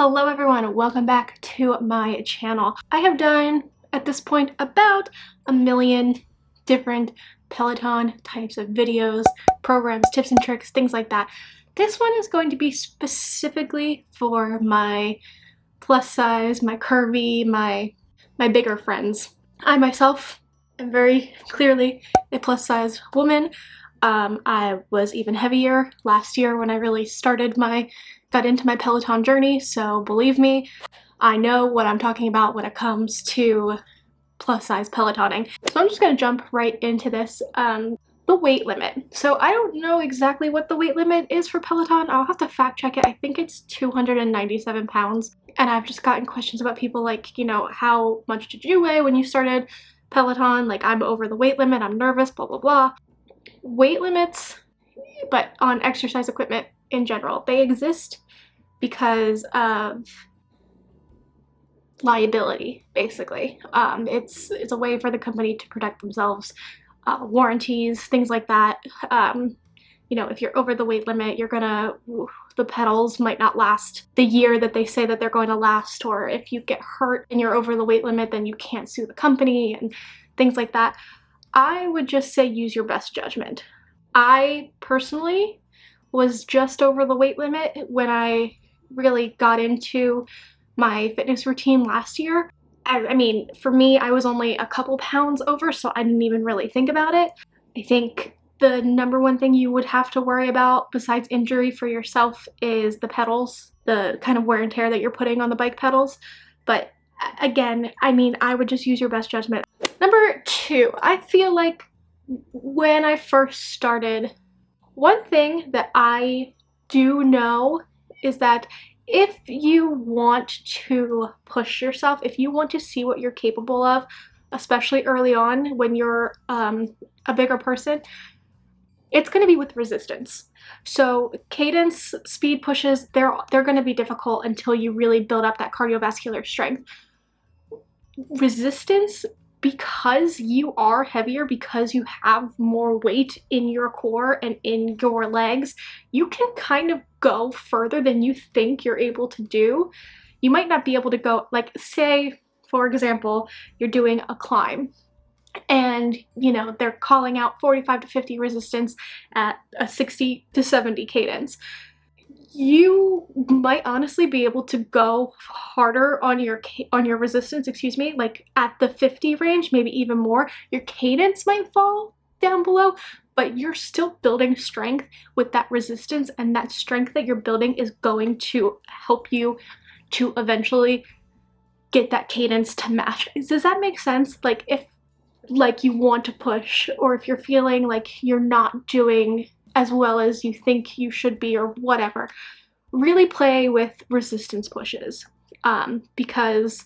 Hello everyone, welcome back to my channel. I have done, at this point, about a million different Peloton types of videos, programs, tips and tricks, things like that. This one is going to be specifically for my plus size, my curvy, my bigger friends. I myself am very clearly a plus size woman. I was even heavier last year when I really got into my Peloton journey, so believe me, I know what I'm talking about when it comes to plus size Pelotoning. So I'm just gonna jump right into this. The weight limit. So I don't know exactly what the weight limit is for Peloton. I'll have to fact check it. I think it's 297 pounds. And I've just gotten questions about people like, you know, how much did you weigh when you started Peloton? Like, I'm over the weight limit, I'm nervous, blah, blah, blah. Weight limits, but on exercise equipment in general, they exist because of liability, basically. It's a way for the company to protect themselves, warranties, things like that. You know, if you're over the weight limit, the pedals might not last the year that they say that they're going to last, or if you get hurt and you're over the weight limit, then you can't sue the company and things like that. I would just say use your best judgment. I personally was just over the weight limit when I really got into my fitness routine last year. I mean, for me, I was only a couple pounds over, so I didn't even really think about it. I think the number one thing you would have to worry about besides injury for yourself is the pedals, the kind of wear and tear that you're putting on the bike pedals. But again, I mean, I would just use your best judgment. Number two, I feel like when I first started, one thing that I do know is that if you want to push yourself, if you want to see what you're capable of, especially early on when you're a bigger person, it's going to be with resistance. So cadence, speed pushes, they're going to be difficult until you really build up that cardiovascular strength. Resistance, because you are heavier, because you have more weight in your core and in your legs, you can kind of go further than you think you're able to do. You might not be able to go, like, say, for example, you're doing a climb and, you know, they're calling out 45 to 50 resistance at a 60 to 70 cadence. You might honestly be able to go harder on your resistance, like at the 50 range, maybe even more. Your cadence might fall down below, but you're still building strength with that resistance, and that strength that you're building is going to help you to eventually get that cadence to match. Does that make sense? Like, if you want to push, or if you're feeling like you're not doing as well as you think you should be, or whatever, really play with resistance pushes, because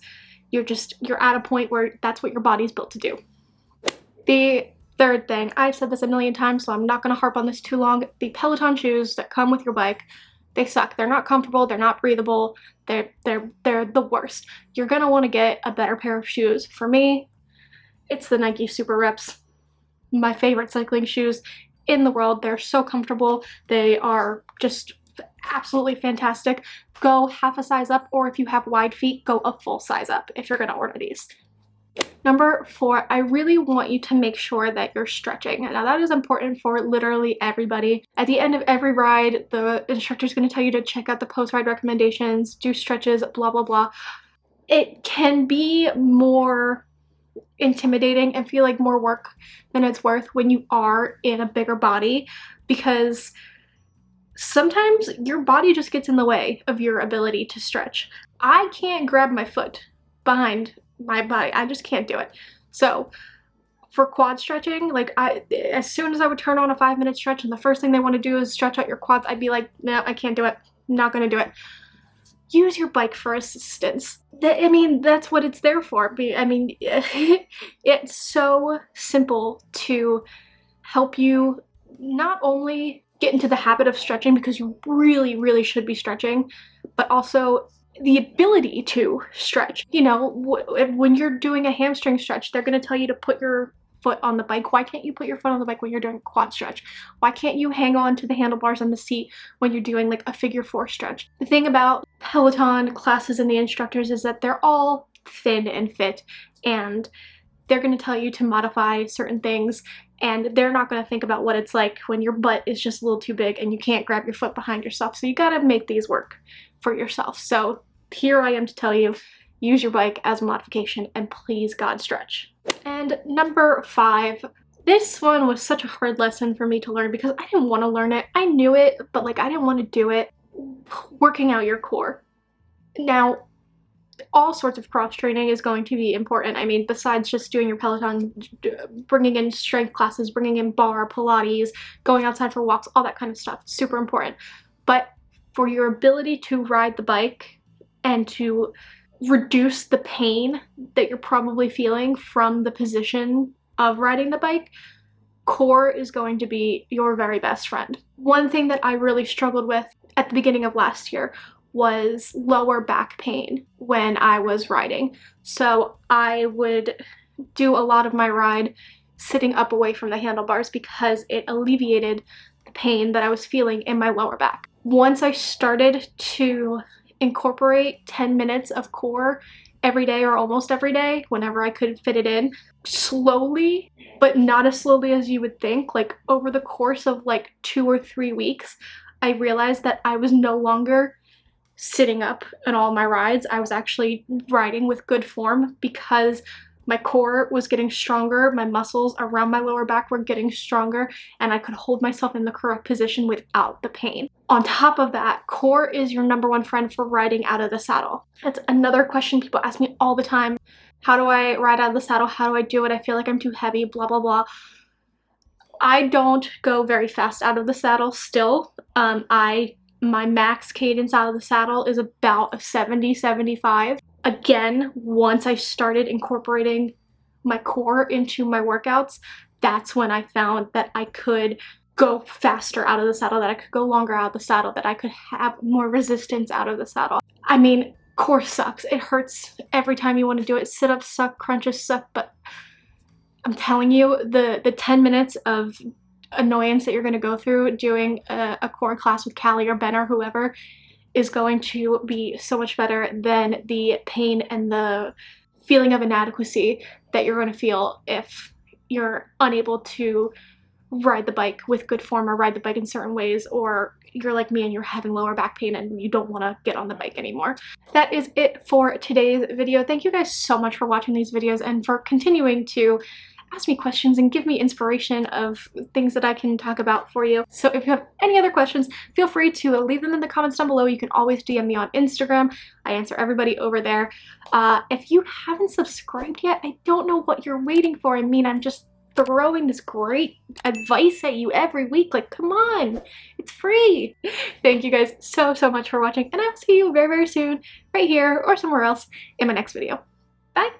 you're at a point where that's what your body's built to do. The third thing, I've said this a million times, so I'm not going to harp on this too long. The Peloton shoes that come with your bike, they suck. They're not comfortable, they're not breathable, they're the worst. You're going to want to get a better pair of shoes. For me, it's the Nike Super Reps, my favorite cycling shoes in the world. They're so comfortable. They are just absolutely fantastic. Go half a size up, or if you have wide feet, go a full size up if you're going to order these. Number four, I really want you to make sure that you're stretching. Now, that is important for literally everybody. At the end of every ride, the instructor is going to tell you to check out the post-ride recommendations, do stretches, blah, blah, blah. It can be more intimidating and feel like more work than it's worth when you are in a bigger body, because sometimes your body just gets in the way of your ability to stretch. I can't grab my foot behind my body. I just can't do it. So for quad stretching, like, as soon as I would turn on a 5-minute stretch and the first thing they want to do is stretch out your quads, I'd be like, no, I can't do it. I'm not going to do it. Use your bike for assistance. I mean, that's what it's there for. I mean, it's so simple to help you not only get into the habit of stretching, because you really, really should be stretching, but also the ability to stretch. You know, when you're doing a hamstring stretch, they're going to tell you to put your foot on the bike? Why can't you put your foot on the bike when you're doing a quad stretch? Why can't you hang on to the handlebars on the seat when you're doing like a figure 4 stretch? The thing about Peloton classes and the instructors is that they're all thin and fit, and they're going to tell you to modify certain things, and they're not going to think about what it's like when your butt is just a little too big and you can't grab your foot behind yourself. So you got to make these work for yourself. So here I am to tell you, use your bike as a modification and please God stretch. And number 5, this one was such a hard lesson for me to learn because I didn't want to learn it. I knew it, but like I didn't want to do it. Working out your core. Now, all sorts of cross training is going to be important. I mean, besides just doing your Peloton, bringing in strength classes, bringing in bar, Pilates, going outside for walks, all that kind of stuff, super important. But for your ability to ride the bike and to reduce the pain that you're probably feeling from the position of riding the bike, core is going to be your very best friend. One thing that I really struggled with at the beginning of last year was lower back pain when I was riding. So I would do a lot of my ride sitting up away from the handlebars because it alleviated the pain that I was feeling in my lower back. Once I started to incorporate 10 minutes of core every day or almost every day, whenever I could fit it in, slowly, but not as slowly as you would think, like over the course of like 2 or 3 weeks, I realized that I was no longer sitting up in all my rides. I was actually riding with good form because my core was getting stronger, my muscles around my lower back were getting stronger, and I could hold myself in the correct position without the pain. On top of that, core is your number 1 friend for riding out of the saddle. That's another question people ask me all the time. How do I ride out of the saddle? How do I do it? I feel like I'm too heavy, blah, blah, blah. I don't go very fast out of the saddle still. My max cadence out of the saddle is about a 70, 75. Again, once I started incorporating my core into my workouts, that's when I found that I could go faster out of the saddle, that I could go longer out of the saddle, that I could have more resistance out of the saddle. I mean, core sucks. It hurts every time you want to do it. Sit-ups suck, crunches suck, but I'm telling you, the 10 minutes of annoyance that you're going to go through doing a core class with Callie or Ben or whoever is going to be so much better than the pain and the feeling of inadequacy that you're going to feel if you're unable to ride the bike with good form or ride the bike in certain ways, or you're like me and you're having lower back pain and you don't want to get on the bike anymore. That is it for today's video. Thank you guys so much for watching these videos and for continuing to ask me questions and give me inspiration of things that I can talk about for you. So if you have any other questions, feel free to leave them in the comments down below. You can always DM me on Instagram. I answer everybody over there. If you haven't subscribed yet, I don't know what you're waiting for. I mean, I'm just throwing this great advice at you every week. Like, come on, it's free. Thank you guys so much for watching, and I'll see you very soon right here or somewhere else in my next video. Bye.